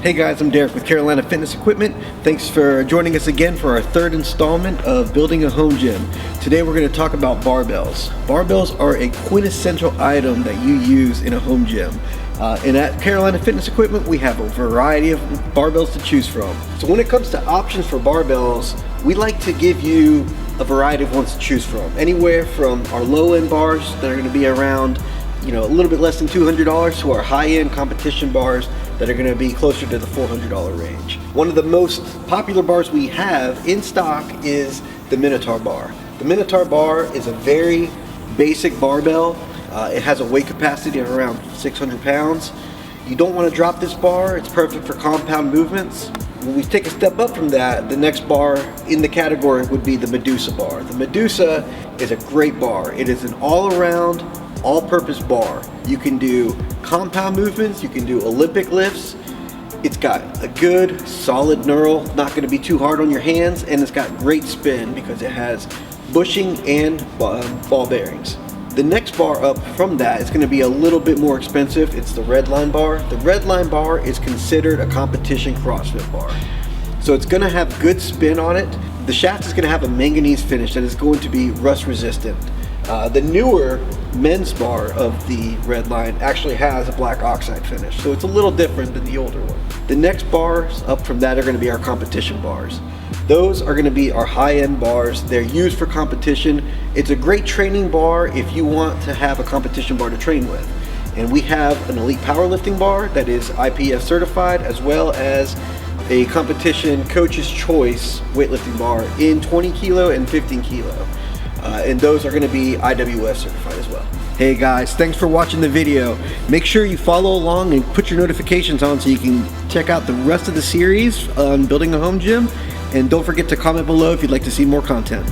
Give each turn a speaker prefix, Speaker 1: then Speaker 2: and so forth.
Speaker 1: Hey guys, I'm Derek with Carolina Fitness Equipment. Thanks for joining us again for our third installment of Building a Home Gym. Today we're going to talk about barbells. Barbells are a quintessential item that you use in a home gym. And at Carolina Fitness Equipment, we have a variety of barbells to choose from. So when it comes to options for barbells, we like to give you a variety of ones to choose from. Anywhere from our low-end bars that are going to be around, a little bit less than $200 to our high-end competition bars that are going to be closer to the $400 range. One of the most popular bars we have in stock is the Minotaur Bar. The Minotaur Bar is a very basic barbell. It has a weight capacity of around 600 pounds. You don't want to drop this bar. It's perfect for compound movements. When we take a step up from that, the next bar in the category would be the Medusa Bar. The Medusa is a great bar. It is an all-around, all-purpose bar. You can do compound movements, you can do Olympic lifts. It's got a good, solid knurl, not going to be too hard on your hands, and it's got great spin because it has bushing and ball bearings. The next bar up from that is going to be a little bit more expensive. It's the Redline Bar. The Redline Bar is considered a competition CrossFit bar. So it's going to have good spin on it. The shaft is going to have a manganese finish that is going to be rust resistant. The newer men's bar of the Redline actually has a black oxide finish, so it's a little different than the older one. The next bars up from that are going to be our competition bars. Those are going to be our high-end bars. They're used for competition. It's a great training bar if you want to have a competition bar to train with. And we have an elite powerlifting bar that is IPF certified, as well as a competition coach's choice weightlifting bar in 20 kilo and 15 kilo. And those are going to be IWS certified as well. Hey guys, thanks for watching the video. Make sure you follow along and put your notifications on so you can check out the rest of the series on building a home gym. And don't forget to comment below if you'd like to see more content.